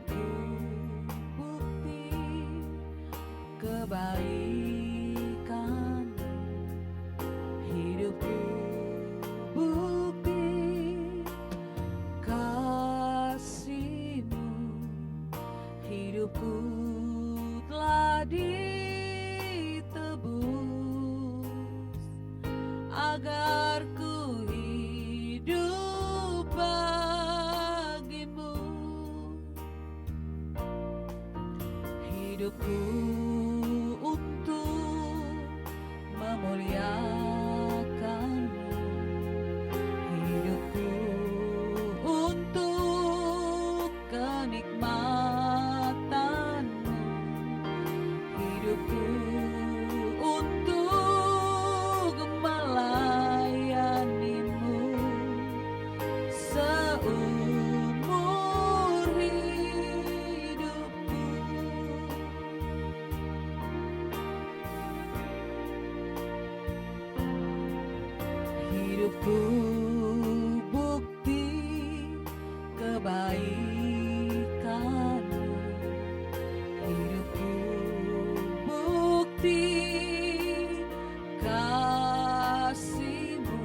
hidupku bukti kebaikan, hidupku bukti kasih-Mu, hidupku telah ditebus agar ku hidup bagi-Mu. Hidupku untuk memuliakan-Mu, hidupku untuk kenikmatan-Mu, hidupku untuk melayani-Mu seumur hidupku. Hidupku bukti kebaikan-Mu, hidupku bukti kasih-Mu,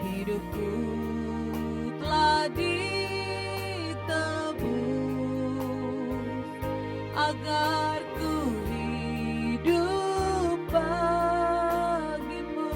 hidupku telah ditebus agar ku hidup bagi-Mu.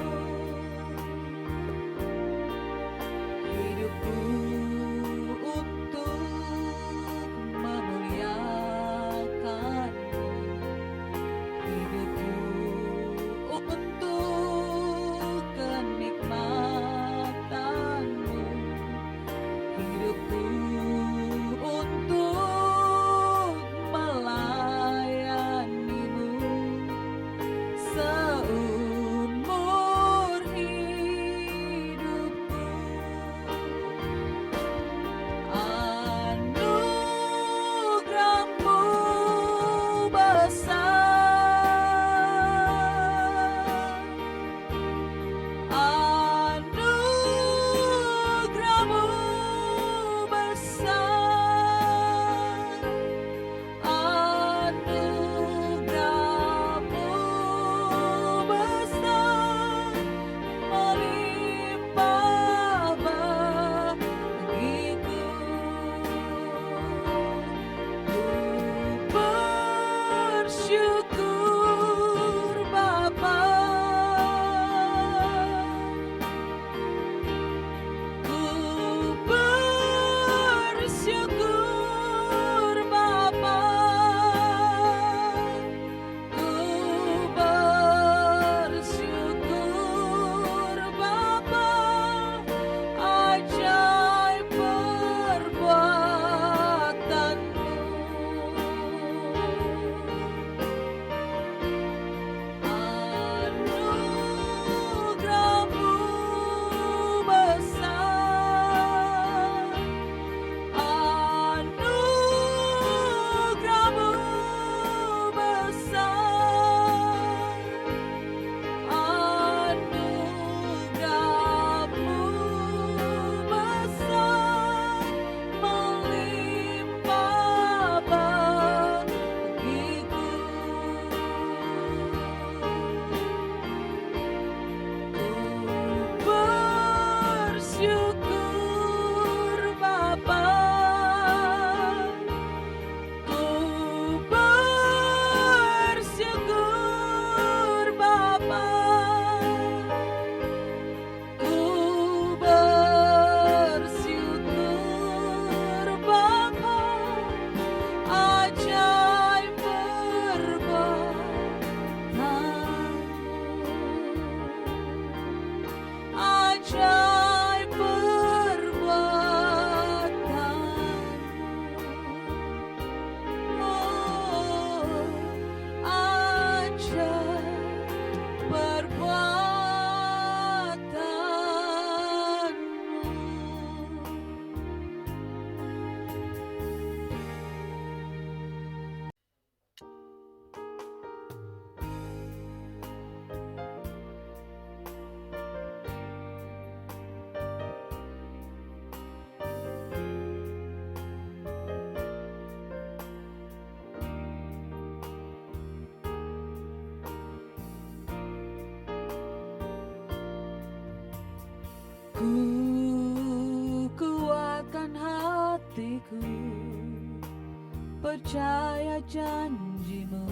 janjimu,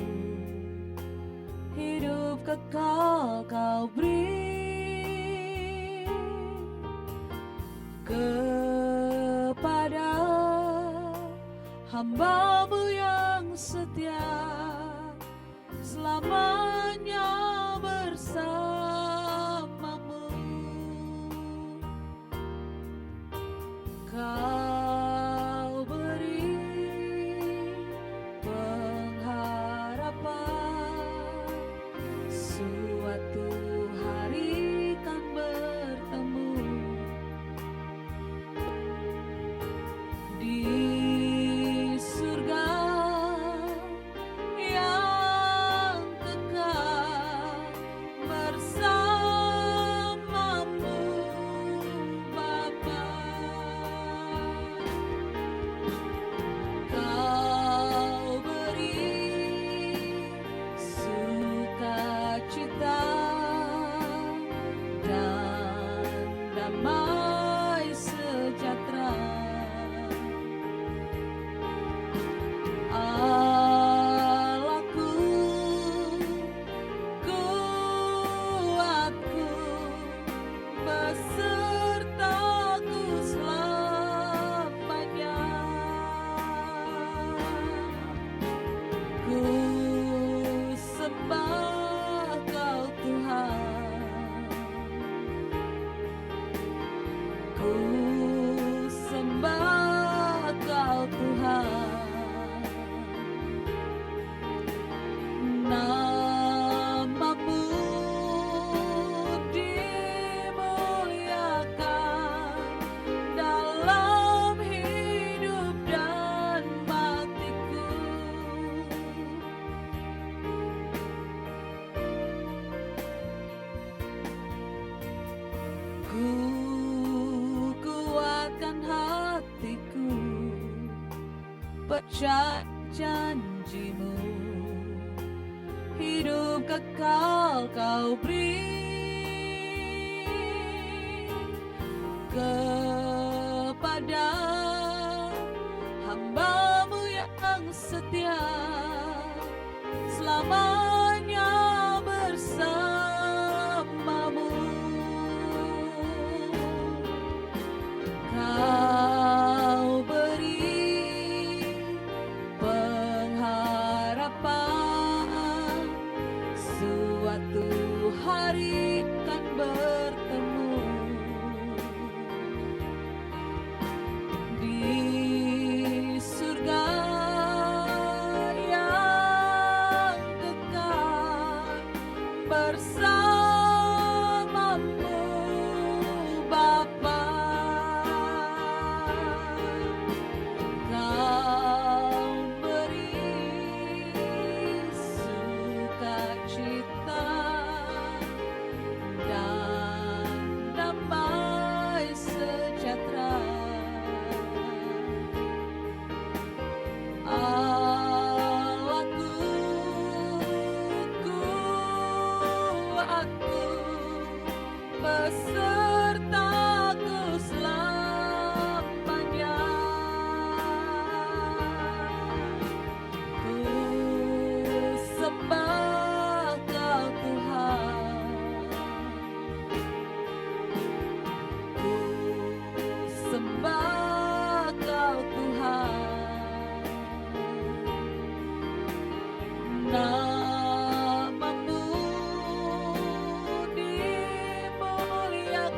hidup kekal kau beri kepada hamba-Mu yang setia, selamanya bersama-Mu. Kau beri pengharapan, suatu hari kan bertemu di surga yang kekal bersama-Mu Bapa. Kau beri sukacita dan damai sejahtera. Allahku, kuatku, besertaku selamanya. Ku sembah Kau Tuhan, ku sembah Kau Tuhan. Nama-Mu dimuliakan dalam hidup dan matiku. Ku kuatkan hatiku, percaya janji-Mu, hidup kekal Kau beri kepada hamba-Mu yang setia, selamanya bersama-Mu. Kau beri pengharapan, suatu hari kan bertemu di surga yang kekal bersama-Mu Bapa. Kau beri sukacita dan damai sejahtera. Allahku, kuatku, besertaku selamanya. Ku sembah Kau Tuhan, ku sembah Kau Tuhan. Nama-Mu dimuliakan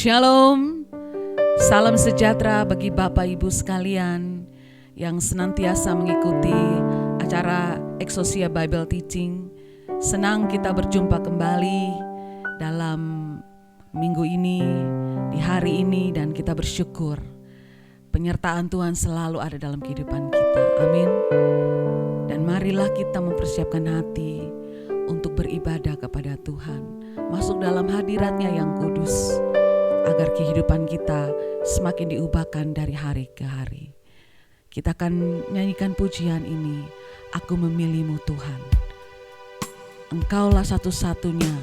Shalom, salam sejahtera bagi Bapak Ibu sekalian yang senantiasa mengikuti acara Exousia Bible Teaching. Senang kita berjumpa kembali dalam minggu ini, di hari ini, dan kita bersyukur penyertaan Tuhan selalu ada dalam kehidupan kita. Amin. Dan marilah kita mempersiapkan hati untuk beribadah kepada Tuhan, masuk dalam hadirat-Nya yang kudus, agar kehidupan kita semakin diubahkan dari hari ke hari. Kita akan nyanyikan pujian ini, Aku Memilih-Mu Tuhan. Engkaulah satu-satunya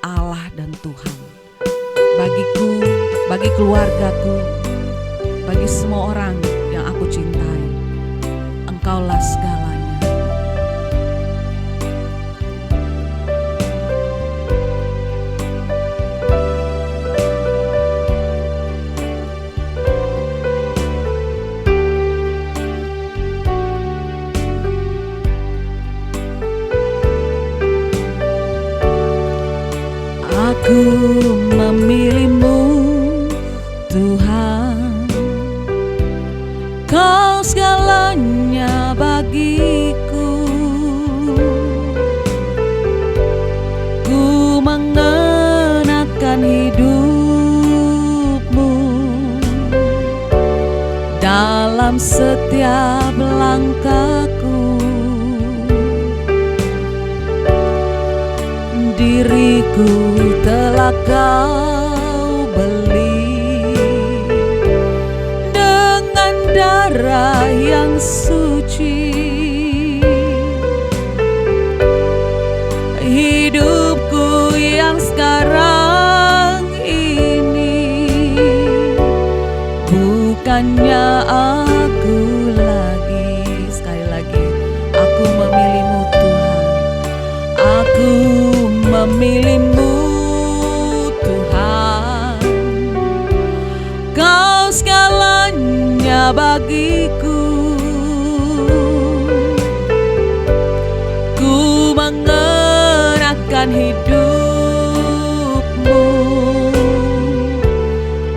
Allah dan Tuhan. Bagiku, bagi keluargaku, bagi semua orang yang aku cintai, Engkaulah segalanya. Aku memilih-Mu Tuhan, Kau segalanya bagiku. Ku mengenakan hidup-Mu dalam setiap langkahku. Diriku telah Kau beli dengan darah yang suci. Hidupku yang sekarang ini bukannya aku lagi. Sekali lagi, aku memilih-Mu Tuhan. Aku memilih-Mu Tuhan, Kau segalanya bagiku. Ku mengenakan hidup-Mu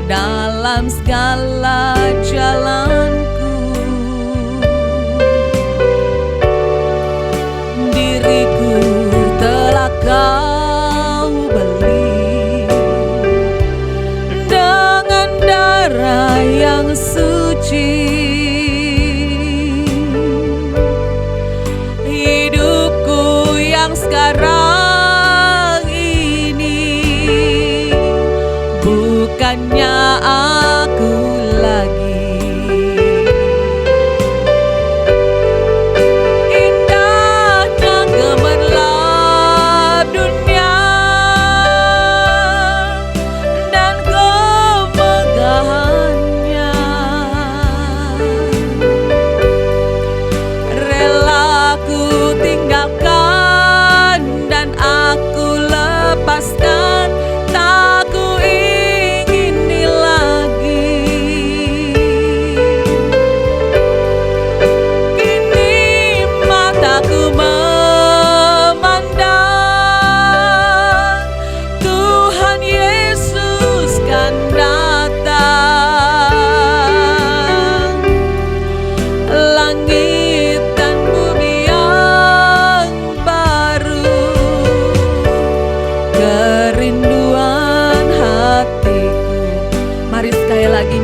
dalam segala jalanku. Diriku telah Kau beli dengan darah yang suci. Hidupku yang sekarang ini bukannya aku lagi. Tak ku ingin lagi.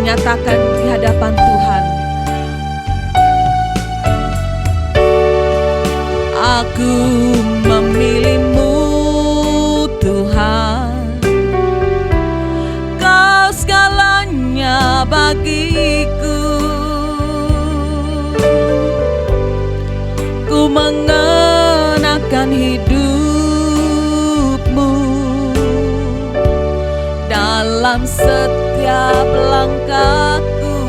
nyatakan di hadapan Tuhan. Aku memilih-Mu Tuhan, Kau segalanya bagiku. Ku mengenakan hidup-Mu dalam setiap langkahku.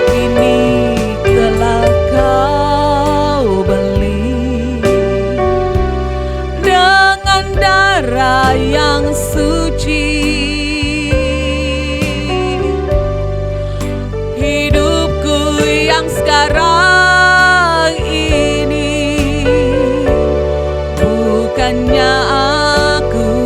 Ini telah Kau beli dengan darah yang suci. Hidupku yang sekarang ini bukannya aku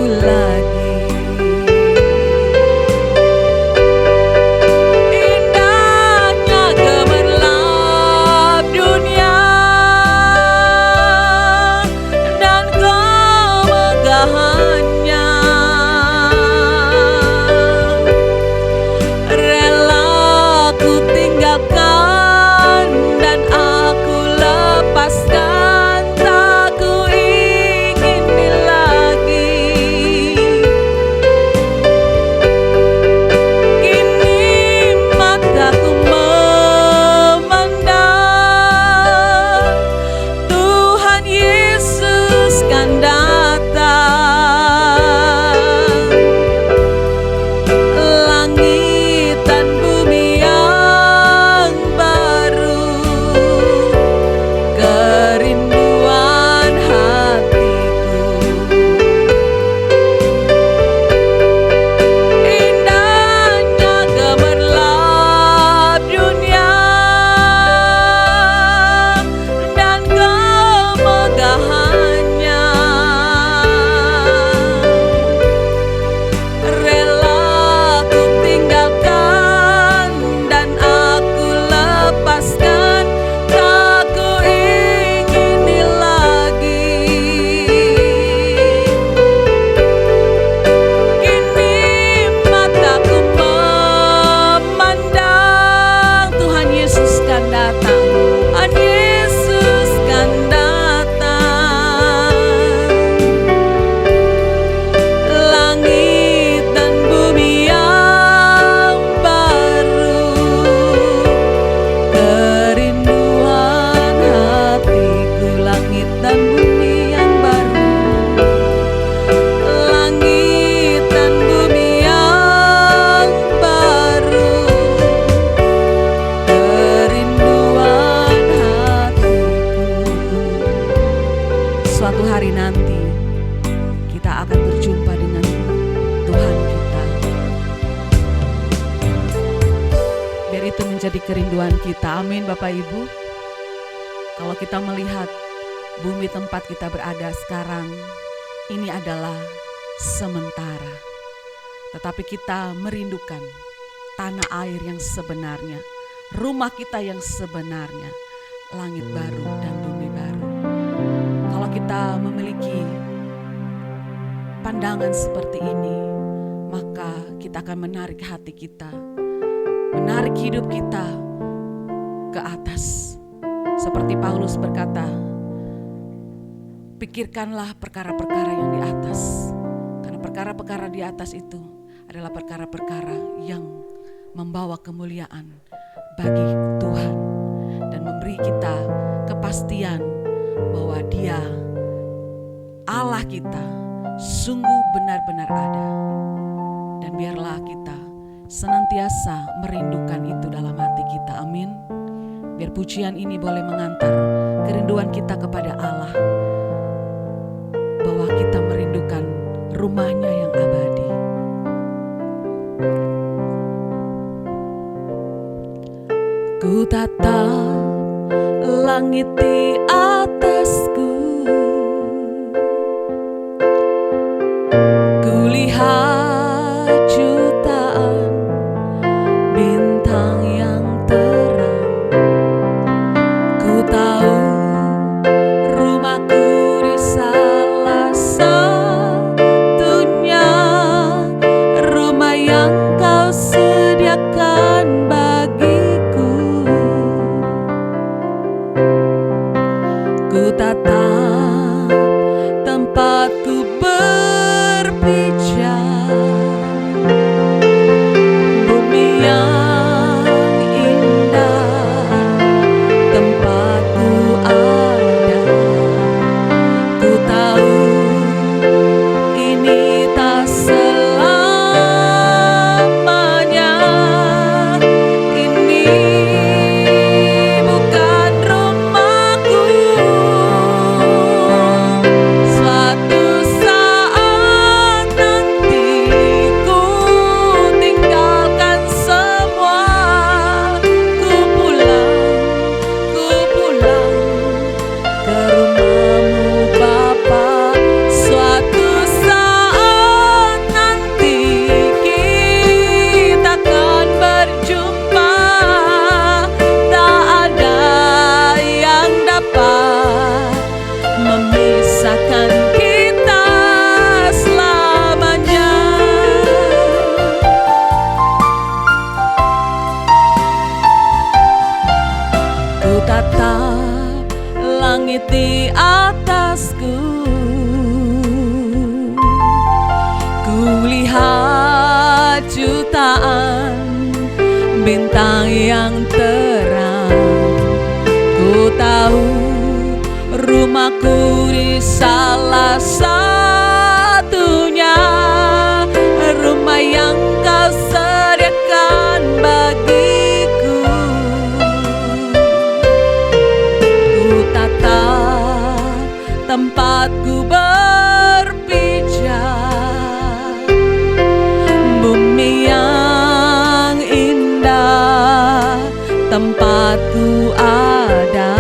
suatu hari nanti kita akan berjumpa dengan Tuhan kita. Biar itu menjadi kerinduan kita. Amin Bapak Ibu. Kalau kita melihat bumi tempat kita berada sekarang, ini adalah sementara. Tetapi kita merindukan tanah air yang sebenarnya, rumah kita yang sebenarnya, langit baru dan bumi baru. Kalau kita memiliki pandangan seperti ini, maka kita akan menarik hati kita, menarik hidup kita ke atas. Seperti Paulus berkata, pikirkanlah perkara-perkara yang di atas. Karena perkara-perkara di atas itu adalah perkara-perkara yang membawa kemuliaan bagi Tuhan dan memberi kita kepastian bahwa Dia, Allah kita, sungguh benar-benar ada. Dan biarlah kita senantiasa merindukan itu dalam hati kita. Amin. Biar pujian ini boleh mengantar kerinduan kita kepada Allah, bahwa kita merindukan rumahnya yang abadi. Ku tatap langit di atasku, ku lihat jutaan bintang yang terang. Ku tahu rumahku di salah satunya, rumah yang Kau sediakan bagiku. Ku tatap tempatku berpijak, bumi yang indah tempatku ada. Ku tahu ini tak selamanya, ini bukan rumahku. Suatu saat nanti ku tinggalkan semua, ku pulang ke rumahmu Bapa. Suatu saat nanti kita akan berjumpa, tak ada yang dapat memisahkan kita selamanya. Ku tatap langit di atasku, ku lihat jutaan bintang yang terang. Ku tahu rumahku di salah satunya, rumah yang Kau sediakan bagiku. Ku tatap tempatku berpijak, bumi yang indah tempatku ada.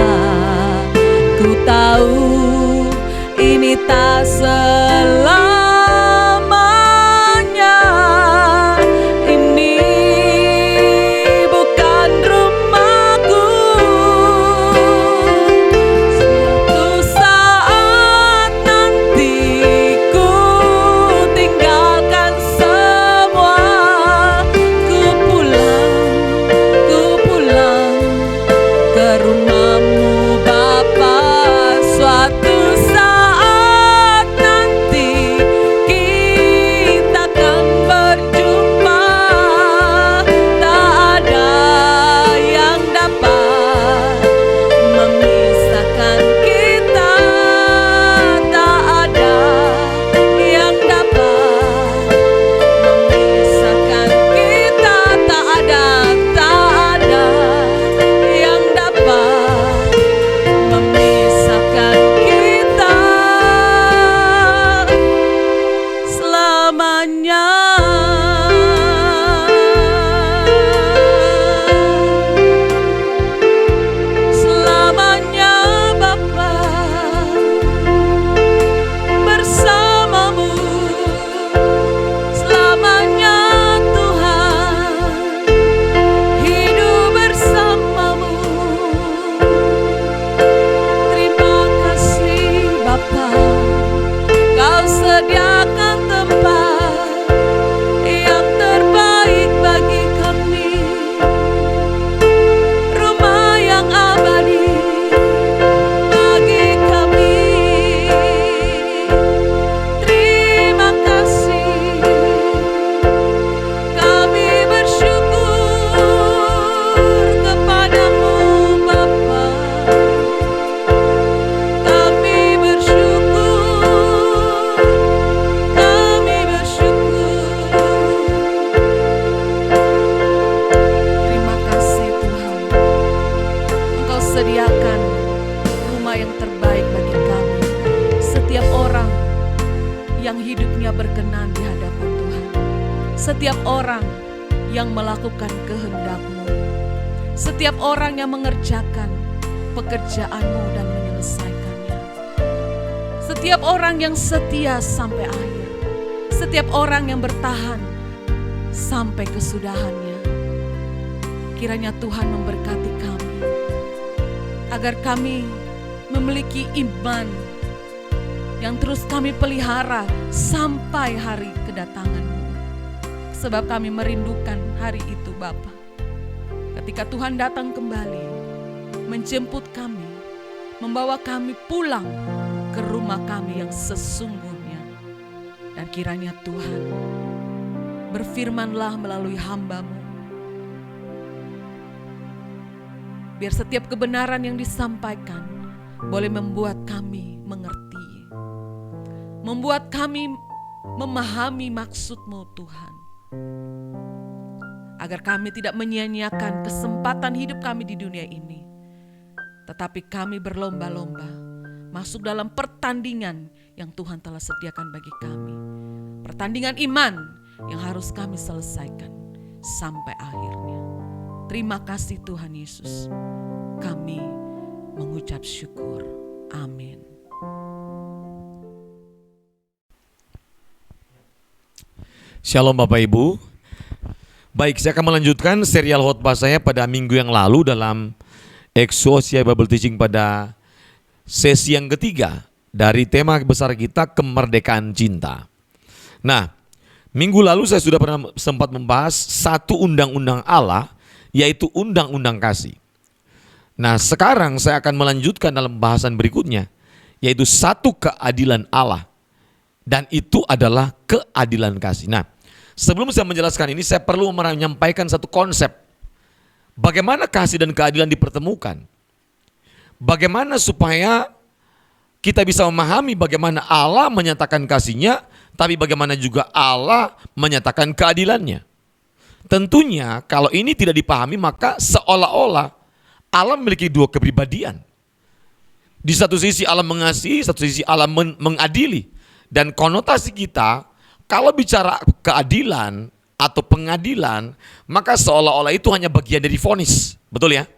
Ku tahu ini tak selamanya, ini bukan rumahku. Suatu saat nanti ku tinggalkan semua, ku pulang sediakan tempat yang terbaik bagi kami, rumah yang abadi bagi kami. Terima kasih, kami bersyukur kepadamu Bapa. Kami bersyukur, kami bersyukur. Terima kasih Tuhan, Engkau sediakan rumah yang terbaik bagi kami. Setiap orang yang hidupnya berkenan di hadapan Tuhan, setiap orang yang melakukan kehendak-Mu, setiap orang yang mengerjakan pekerjaan-Mu dan menyelesaikannya, setiap orang yang setia sampai akhir, setiap orang yang bertahan sampai kesudahannya. Kiranya Tuhan memberkati kami, agar kami memiliki iman yang terus kami pelihara sampai hari kedatangan-Mu. Sebab kami merindukan hari itu Bapa, ketika Tuhan datang kembali menjemput kami, membawa kami pulang ke rumah kami yang sesungguhnya. Dan kiranya Tuhan berfirmanlah melalui hamba-Mu, biar setiap kebenaran yang disampaikan boleh membuat kami mengerti, membuat kami memahami maksud-Mu Tuhan, agar kami tidak menyia-nyiakan kesempatan hidup kami di dunia ini, tetapi kami berlomba-lomba masuk dalam pertandingan yang Tuhan telah sediakan bagi kami. Pertandingan iman yang harus kami selesaikan sampai akhirnya. Terima kasih Tuhan Yesus. Kami mengucap syukur. Amin. Shalom Bapak Ibu. Baik, saya akan melanjutkan serial khotbah saya pada minggu yang lalu dalam Exousia Bible Teaching pada sesi yang ketiga dari tema besar kita, kemerdekaan cinta. Nah, minggu lalu saya sudah pernah sempat membahas satu undang-undang Allah, yaitu undang-undang kasih. Nah, sekarang saya akan melanjutkan dalam bahasan berikutnya, yaitu satu keadilan Allah, dan itu adalah keadilan kasih. Nah, sebelum saya menjelaskan ini, saya perlu menyampaikan satu konsep. Bagaimana kasih dan keadilan dipertemukan? Bagaimana supaya kita bisa memahami bagaimana Allah menyatakan kasih-Nya, tapi bagaimana juga Allah menyatakan keadilannya. Tentunya kalau ini tidak dipahami, maka seolah-olah Allah memiliki dua kepribadian. Di satu sisi Allah mengasihi, satu sisi Allah mengadili. Dan konotasi kita, kalau bicara keadilan atau pengadilan, maka seolah-olah itu hanya bagian dari vonis. Betul ya?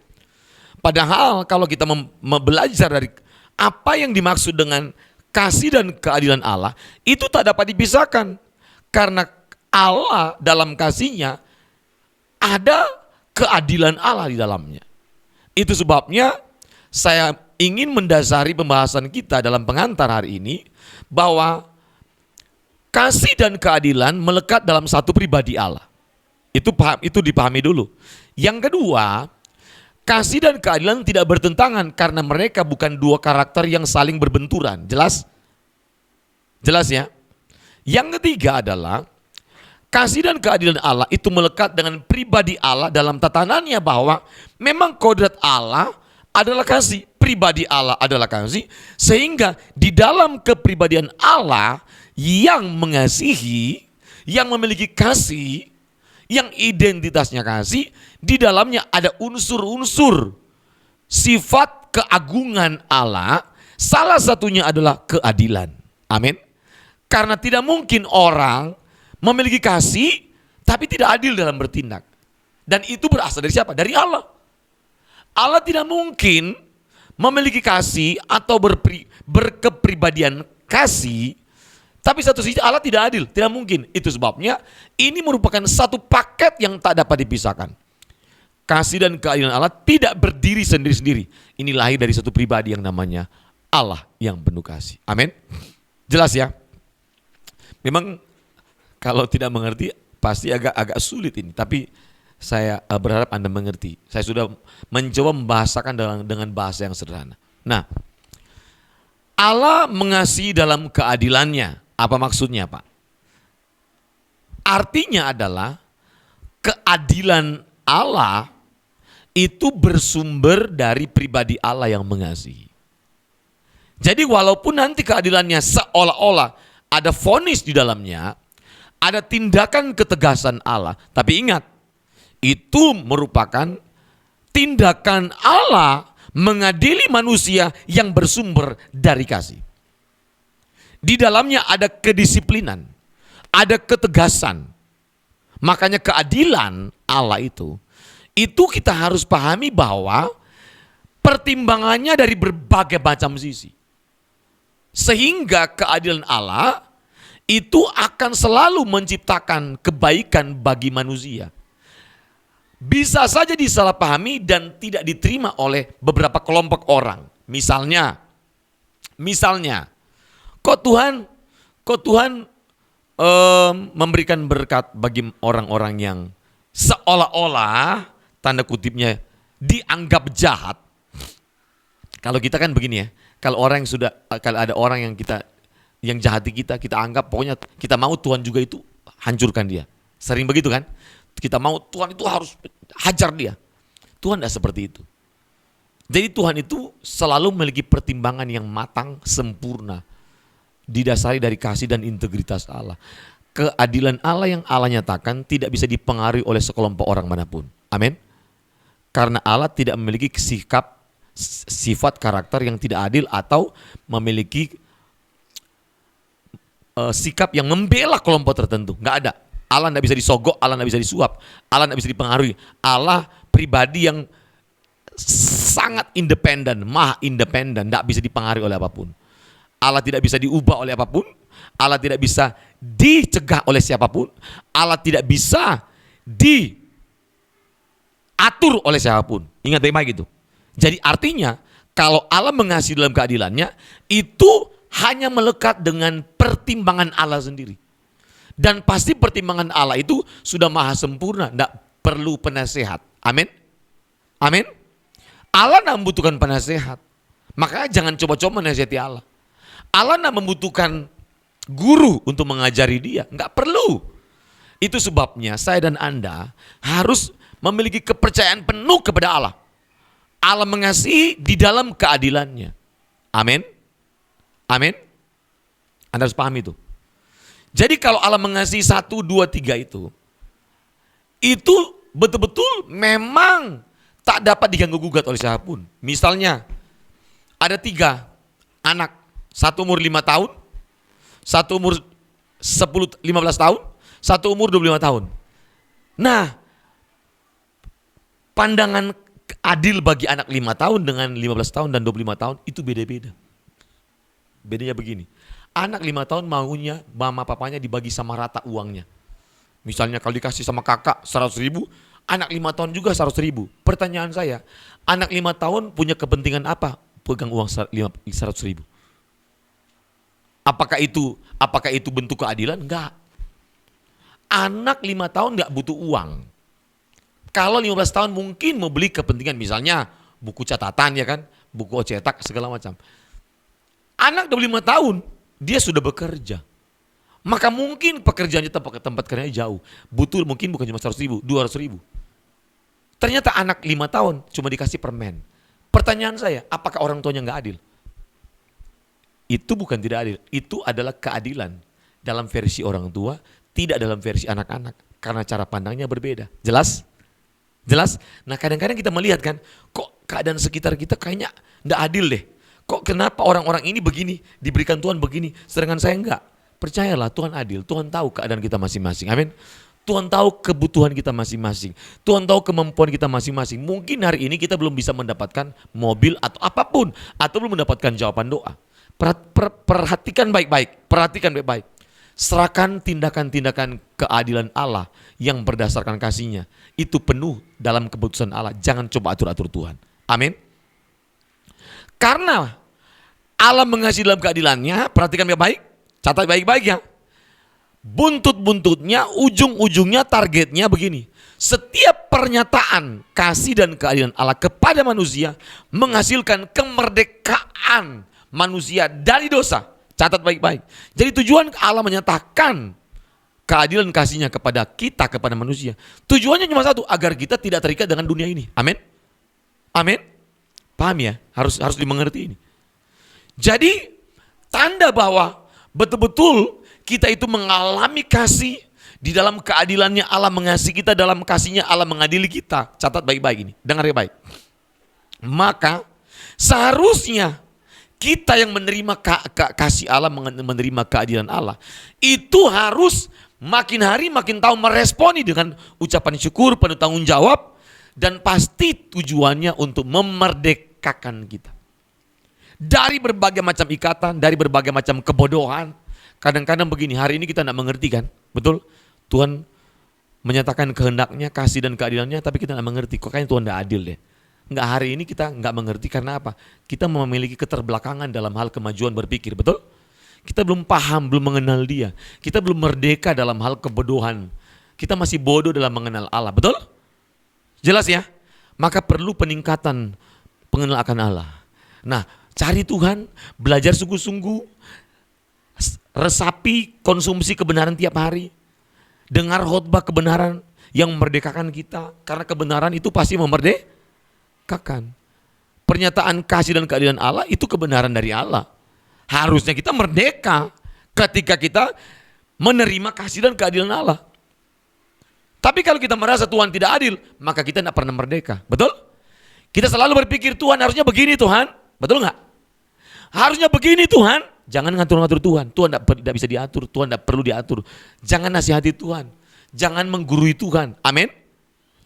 Padahal kalau kita belajar dari apa yang dimaksud dengan kasih dan keadilan Allah, itu tak dapat dipisahkan. Karena Allah dalam kasih-Nya ada keadilan Allah di dalamnya. Itu sebabnya saya ingin mendasari pembahasan kita dalam pengantar hari ini, bahwa kasih dan keadilan melekat dalam satu pribadi Allah. Itu dipahami dulu. Yang kedua, kasih dan keadilan tidak bertentangan karena mereka bukan dua karakter yang saling berbenturan. Jelas? Jelas ya? Yang ketiga adalah kasih dan keadilan Allah itu melekat dengan pribadi Allah dalam tatanannya, bahwa memang kodrat Allah adalah kasih, pribadi Allah adalah kasih, sehingga di dalam kepribadian Allah yang mengasihi, yang memiliki kasih, yang identitasnya kasih, di dalamnya ada unsur-unsur sifat keagungan Allah, salah satunya adalah keadilan. Amin. Karena tidak mungkin orang memiliki kasih tapi tidak adil dalam bertindak. Dan itu berasal dari siapa? Dari Allah. Allah tidak mungkin memiliki kasih atau berkepribadian kasih, tapi satu sisi Allah tidak adil. Tidak mungkin. Itu sebabnya ini merupakan satu paket yang tak dapat dipisahkan. Kasih dan keadilan Allah tidak berdiri sendiri-sendiri. Ini lahir dari satu pribadi yang namanya Allah yang penuh kasih. Amin. Jelas ya? Memang kalau tidak mengerti pasti agak sulit ini. Tapi saya berharap Anda mengerti. Saya sudah mencoba membahasakan dengan bahasa yang sederhana. Nah, Allah mengasihi dalam keadilannya. Apa maksudnya, Pak? Artinya adalah keadilan Allah itu bersumber dari pribadi Allah yang mengasihi. Jadi walaupun nanti keadilannya seolah-olah ada vonis di dalamnya, ada tindakan ketegasan Allah, tapi ingat, itu merupakan tindakan Allah mengadili manusia yang bersumber dari kasih. Di dalamnya ada kedisiplinan, ada ketegasan. Makanya keadilan Allah itu kita harus pahami bahwa pertimbangannya dari berbagai macam sisi. Sehingga keadilan Allah itu akan selalu menciptakan kebaikan bagi manusia. Bisa saja disalahpahami dan tidak diterima oleh beberapa kelompok orang. Misalnya, kok Tuhan memberikan berkat bagi orang-orang yang seolah-olah tanda kutipnya dianggap jahat. Kalau kita kan begini ya, kalau ada orang yang jahati kita anggap pokoknya kita mau Tuhan juga itu hancurkan dia. Sering begitu kan? Kita mau Tuhan itu harus hajar dia. Tuhan tidak seperti itu. Jadi Tuhan itu selalu memiliki pertimbangan yang matang, sempurna. Didasari dari kasih dan integritas Allah. Keadilan Allah yang Allah nyatakan tidak bisa dipengaruhi oleh sekelompok orang manapun. Amin. Karena Allah tidak memiliki sifat karakter yang tidak adil atau memiliki sikap yang membela kelompok tertentu. Nggak ada. Allah tidak bisa disogok, Allah tidak bisa disuap, Allah tidak bisa dipengaruhi. Allah pribadi yang sangat independen, maha independen, tidak bisa dipengaruhi oleh apapun. Allah tidak bisa diubah oleh apapun, Allah tidak bisa dicegah oleh siapapun, Allah tidak bisa diatur oleh siapapun. Ingat baik-baik itu. Jadi artinya kalau Allah mengasihi dalam keadilannya, itu hanya melekat dengan pertimbangan Allah sendiri. Dan pasti pertimbangan Allah itu sudah maha sempurna, tidak perlu penasehat. Amin. Amin. Allah tidak membutuhkan penasehat. Makanya jangan coba-coba menasihati Allah. Allah tidak membutuhkan guru untuk mengajari dia. Enggak perlu. Itu sebabnya saya dan Anda harus memiliki kepercayaan penuh kepada Allah. Allah mengasihi di dalam keadilannya. Amin. Amin. Anda harus pahami itu. Jadi kalau Allah mengasihi 1, 2, 3 itu betul-betul memang tak dapat diganggu-gugat oleh siapapun. Misalnya ada 3 anak, 1 umur 5 tahun, 1 umur 15 tahun, 1 umur 25 tahun. Nah, pandangan adil bagi anak 5 tahun dengan 15 tahun dan 25 tahun itu beda-beda. Bedanya begini. Anak 5 tahun maunya mama papanya dibagi sama rata uangnya. Misalnya kalau dikasih sama kakak 100.000, anak 5 tahun juga 100.000. Pertanyaan saya, anak 5 tahun punya kepentingan apa pegang uang 100.000? Apakah itu bentuk keadilan? Enggak. Anak 5 tahun enggak butuh uang. Kalau 15 tahun mungkin mau beli kepentingan, misalnya buku catatan ya kan, buku cetak segala macam. Anak 25 tahun dia sudah bekerja. Maka mungkin pekerjaannya tempat kerjanya jauh. Butuh mungkin bukan cuma 100.000, 200.000. Ternyata anak 5 tahun cuma dikasih permen. Pertanyaan saya, apakah orang tuanya nggak adil? Itu bukan tidak adil. Itu adalah keadilan dalam versi orang tua, tidak dalam versi anak-anak. Karena cara pandangnya berbeda. Jelas? Jelas? Nah kadang-kadang kita melihat kan, kok keadaan sekitar kita kayaknya nggak adil deh. Kok kenapa orang-orang ini begini, diberikan Tuhan begini, sedangkan saya enggak. Percayalah Tuhan adil, Tuhan tahu keadaan kita masing-masing. Amin. Tuhan tahu kebutuhan kita masing-masing. Tuhan tahu kemampuan kita masing-masing. Mungkin hari ini kita belum bisa mendapatkan mobil atau apapun, atau belum mendapatkan jawaban doa. Perhatikan baik-baik, perhatikan baik-baik. Serahkan tindakan-tindakan keadilan Allah yang berdasarkan kasih-Nya. Itu penuh dalam keputusan Allah. Jangan coba atur-atur Tuhan. Amin. Karena Allah mengasihi dalam keadilannya, perhatikan baik-baik, catat baik-baik ya. buntut-buntutnya, ujung-ujungnya, targetnya begini. Setiap pernyataan kasih dan keadilan Allah kepada manusia menghasilkan kemerdekaan manusia dari dosa. Catat baik-baik. Jadi tujuan Allah menyatakan keadilan kasihnya kepada kita, kepada manusia. Tujuannya cuma satu, agar kita tidak terikat dengan dunia ini. Amin. Amin. Paham ya? Harus dimengerti ini. Jadi tanda bahwa betul-betul kita itu mengalami kasih. Di dalam keadilannya Allah mengasihi kita, dalam kasihnya Allah mengadili kita. Catat baik-baik ini, dengar ya baik. Maka seharusnya kita yang menerima kasih Allah, menerima keadilan Allah, itu harus makin hari makin tahu meresponi dengan ucapan syukur, penuh tanggung jawab, dan pasti tujuannya untuk memerdekakan kita. Dari berbagai macam ikatan, dari berbagai macam kebodohan. Kadang-kadang begini, hari ini kita tidak mengerti kan, betul? Tuhan menyatakan kehendaknya, kasih dan keadilannya, tapi kita tidak mengerti. Kok kayaknya Tuhan tidak adil deh. Enggak, hari ini kita enggak mengerti karena apa? Kita memiliki keterbelakangan dalam hal kemajuan berpikir, betul? Kita belum paham, belum mengenal Dia. Kita belum merdeka dalam hal kebodohan. Kita masih bodoh dalam mengenal Allah, betul? Jelas ya? Maka perlu peningkatan pengenalan akan Allah. Nah, cari Tuhan, belajar sungguh-sungguh, resapi konsumsi kebenaran tiap hari. Dengar khotbah kebenaran yang memerdekakan kita. Karena kebenaran itu pasti memerdekakan. Pernyataan kasih dan keadilan Allah itu kebenaran dari Allah. Harusnya kita merdeka ketika kita menerima kasih dan keadilan Allah. Tapi kalau kita merasa Tuhan tidak adil, maka kita tidak pernah merdeka. Betul? Kita selalu berpikir Tuhan harusnya begini Tuhan. Betul nggak? Harusnya begini Tuhan. Jangan ngatur-ngatur Tuhan. Tuhan tidak bisa diatur. Tuhan tidak perlu diatur. Jangan nasihati Tuhan. Jangan menggurui Tuhan. Amin.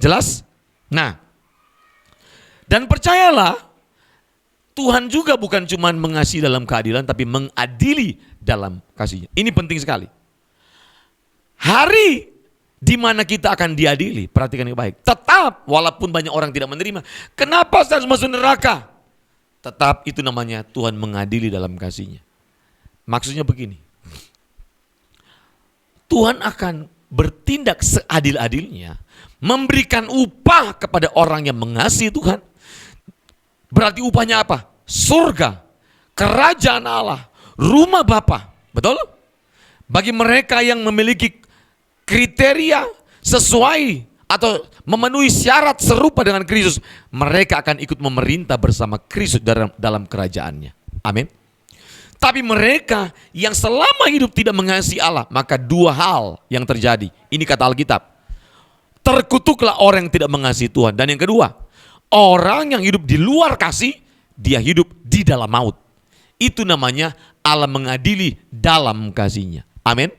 Jelas? Nah. Dan percayalah, Tuhan juga bukan cuma mengasihi dalam keadilan, tapi mengadili dalam kasihnya. Ini penting sekali. Hari di mana kita akan diadili, perhatikan yang baik. Tetap, walaupun banyak orang tidak menerima. Kenapa saya harus masuk neraka? Tetap itu namanya Tuhan mengadili dalam kasihnya. Maksudnya begini, Tuhan akan bertindak seadil-adilnya, memberikan upah kepada orang yang mengasihi Tuhan. Berarti upahnya apa? Surga, kerajaan Allah, rumah Bapa. Betul? Bagi mereka yang memiliki kriteria sesuai atau memenuhi syarat serupa dengan Kristus, mereka akan ikut memerintah bersama Kristus dalam kerajaannya. Amin. Tapi mereka yang selama hidup tidak mengasihi Allah, maka dua hal yang terjadi. Ini kata Alkitab. Terkutuklah orang yang tidak mengasihi Tuhan. Dan yang kedua, orang yang hidup di luar kasih, dia hidup di dalam maut. Itu namanya Allah mengadili dalam kasihnya. Amin.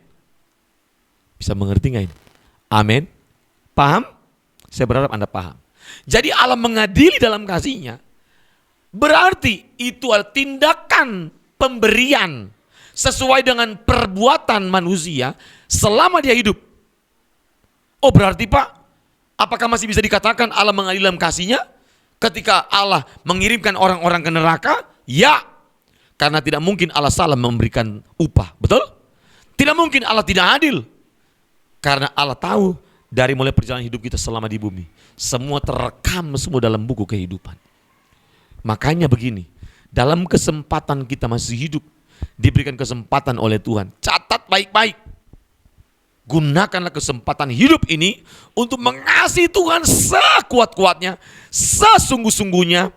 Bisa mengerti nggak ini? Amin. Paham? Saya berharap Anda paham. Jadi Allah mengadili dalam kasihnya, berarti itu adalah tindakan pemberian sesuai dengan perbuatan manusia selama dia hidup. Oh berarti Pak, apakah masih bisa dikatakan Allah mengadili dalam kasihnya ketika Allah mengirimkan orang-orang ke neraka? Ya, karena tidak mungkin Allah salah memberikan upah, betul? Tidak mungkin Allah tidak adil, karena Allah tahu dari mulai perjalanan hidup kita selama di bumi, semua terekam semua dalam buku kehidupan. Makanya begini, dalam kesempatan kita masih hidup, diberikan kesempatan oleh Tuhan. Catat baik-baik. Gunakanlah kesempatan hidup ini untuk mengasihi Tuhan sekuat-kuatnya, sesungguh-sungguhnya.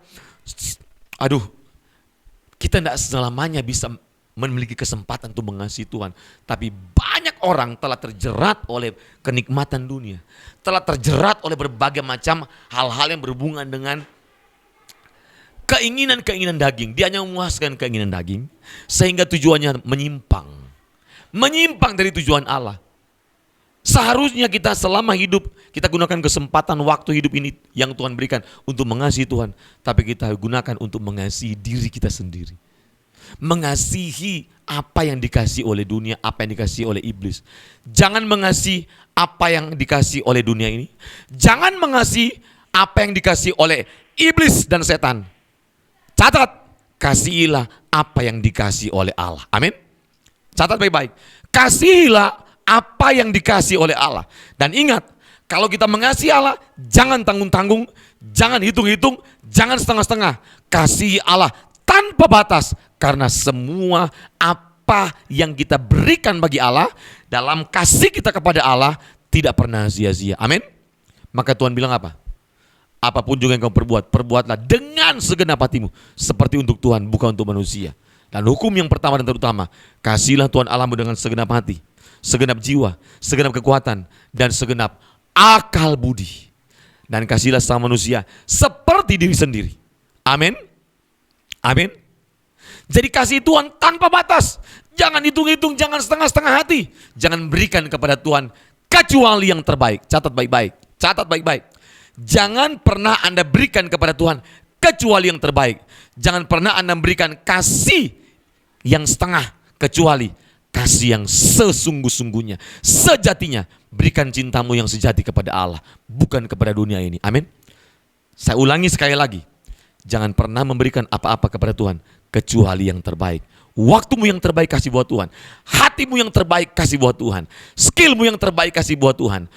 Aduh, kita tidak selamanya bisa memiliki kesempatan untuk mengasihi Tuhan. Tapi banyak orang telah terjerat oleh kenikmatan dunia. Telah terjerat oleh berbagai macam hal-hal yang berhubungan dengan keinginan-keinginan daging. Dia hanya memuaskan keinginan daging sehingga tujuannya menyimpang. Menyimpang dari tujuan Allah. Seharusnya kita selama hidup, kita gunakan kesempatan waktu hidup ini yang Tuhan berikan untuk mengasihi Tuhan. Tapi kita gunakan untuk mengasihi diri kita sendiri. Mengasihi apa yang dikasih oleh dunia, apa yang dikasih oleh iblis. Jangan mengasihi apa yang dikasih oleh dunia ini. Jangan mengasihi apa yang dikasih oleh iblis dan setan. Catat, kasihilah apa yang dikasih oleh Allah. Amin. Catat baik-baik. Kasihilah apa yang dikasih oleh Allah. Dan ingat, kalau kita mengasihi Allah, jangan tanggung-tanggung, jangan hitung-hitung, jangan setengah-setengah. Kasihi Allah tanpa batas, karena semua apa yang kita berikan bagi Allah, dalam kasih kita kepada Allah, tidak pernah sia-sia. Amin. Maka Tuhan bilang apa? Apapun juga yang kamu perbuat, perbuatlah dengan segenap hatimu, seperti untuk Tuhan, bukan untuk manusia. Dan hukum yang pertama dan terutama, kasihilah Tuhan Allahmu dengan segenap hati, segenap jiwa, segenap kekuatan, dan segenap akal budi. Dan kasihlah sama manusia seperti diri sendiri. Amin. Amin. Jadi kasih Tuhan tanpa batas. Jangan hitung-hitung, jangan setengah-setengah hati. Jangan berikan kepada Tuhan kecuali yang terbaik. Catat baik-baik. Catat baik-baik. Jangan pernah Anda berikan kepada Tuhan kecuali yang terbaik. Jangan pernah Anda berikan kasih yang setengah, kecuali kasih yang sesungguh-sungguhnya, sejatinya. Berikan cintamu yang sejati kepada Allah, bukan kepada dunia ini. Amin. Saya ulangi sekali lagi. Jangan pernah memberikan apa-apa kepada Tuhan kecuali yang terbaik. Waktumu yang terbaik kasih buat Tuhan. Hatimu yang terbaik kasih buat Tuhan. Skillmu yang terbaik kasih buat Tuhan.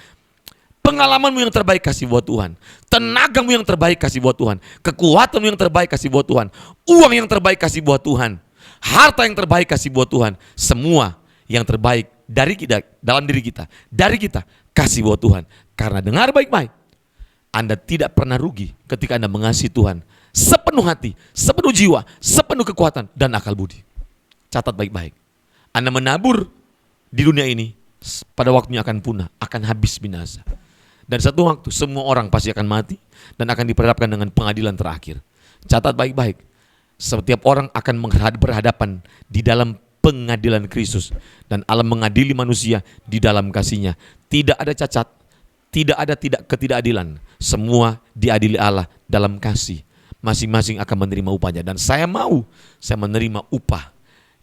Pengalamanmu yang terbaik kasih buat Tuhan. Tenagamu yang terbaik kasih buat Tuhan. Kekuatanmu yang terbaik kasih buat Tuhan. Uang yang terbaik kasih buat Tuhan. Harta yang terbaik kasih buat Tuhan. Semua yang terbaik dari kita, dalam diri kita, dari kita, kasih buat Tuhan. Karena dengar baik-baik, Anda tidak pernah rugi ketika Anda mengasihi Tuhan sepenuh hati, sepenuh jiwa, sepenuh kekuatan dan akal budi. Catat baik-baik. Anda menabur di dunia ini, pada waktunya akan punah, akan habis binasa. Dan satu waktu semua orang pasti akan mati dan akan diperhadapkan dengan pengadilan terakhir. Catat baik-baik. Setiap orang akan berhadapan di dalam pengadilan Kristus, dan Allah mengadili manusia di dalam kasih-Nya. Tidak ada cacat, tidak ada ketidakadilan. Semua diadili Allah dalam kasih. Masing-masing akan menerima upahnya, dan saya menerima upah,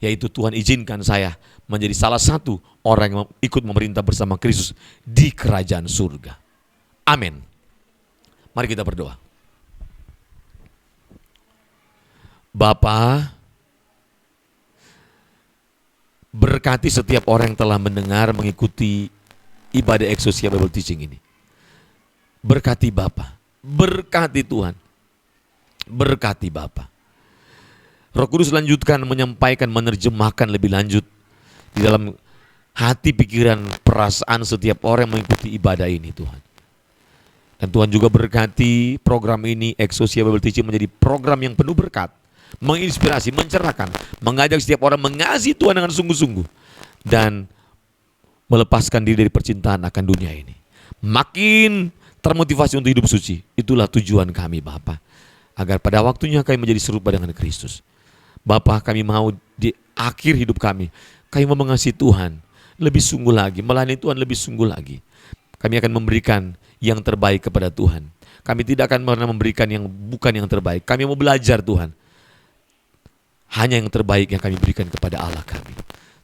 yaitu Tuhan izinkan saya menjadi salah satu orang yang ikut memerintah bersama Kristus di kerajaan surga. Amin. Mari kita berdoa. Bapa, berkati setiap orang yang telah mendengar, mengikuti ibadah Exousia Bible Teaching ini. Berkati Bapa, berkati Tuhan, berkati Bapa. Roh Kudus lanjutkan menyampaikan, menerjemahkan lebih lanjut di dalam hati, pikiran, perasaan setiap orang yang mengikuti ibadah ini Tuhan. Dan Tuhan juga berkati program ini, Exousia Bible Teaching, menjadi program yang penuh berkat, menginspirasi, mencerahkan, mengajak setiap orang mengasihi Tuhan dengan sungguh-sungguh, dan melepaskan diri dari percintaan akan dunia ini. Makin termotivasi untuk hidup suci. Itulah tujuan kami Bapa, agar pada waktunya kami menjadi serupa dengan Kristus. Bapa, kami mau di akhir hidup kami mau mengasihi Tuhan lebih sungguh lagi, melayani Tuhan lebih sungguh lagi. Kami akan memberikan yang terbaik kepada Tuhan. Kami tidak akan pernah memberikan yang bukan yang terbaik. Kami mau belajar Tuhan, hanya yang terbaik yang kami berikan kepada Allah kami.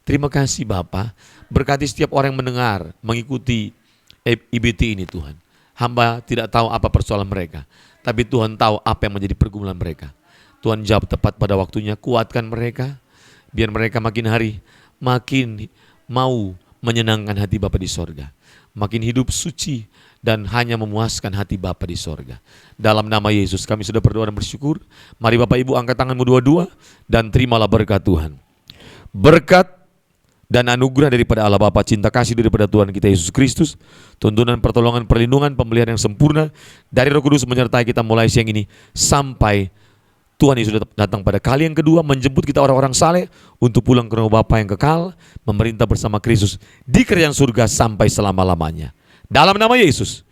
Terima kasih Bapa. Berkati setiap orang yang mendengar, mengikuti IBT ini Tuhan. Hamba tidak tahu apa persoalan mereka, tapi Tuhan tahu apa yang menjadi pergumulan mereka. Tuhan jawab tepat pada waktunya. Kuatkan mereka, biar mereka makin hari makin mau menyenangkan hati Bapa di sorga, makin hidup suci dan hanya memuaskan hati Bapa di sorga. Dalam nama Yesus kami sudah berdoa dan bersyukur. Mari Bapak Ibu angkat tanganmu dua-dua dan terimalah berkat Tuhan. Berkat dan anugerah daripada Allah Bapa, cinta kasih daripada Tuhan kita Yesus Kristus, tuntunan, pertolongan, perlindungan, pemeliharaan yang sempurna dari Roh Kudus menyertai kita mulai siang ini sampai Tuhan Yesus datang pada kali yang kedua, menjemput kita orang-orang saleh untuk pulang ke rumah Bapa yang kekal, memerintah bersama Kristus di kerajaan surga sampai selama-lamanya. Dalam nama Yesus,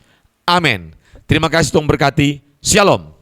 amin. Terima kasih, Tuhan berkati. Shalom.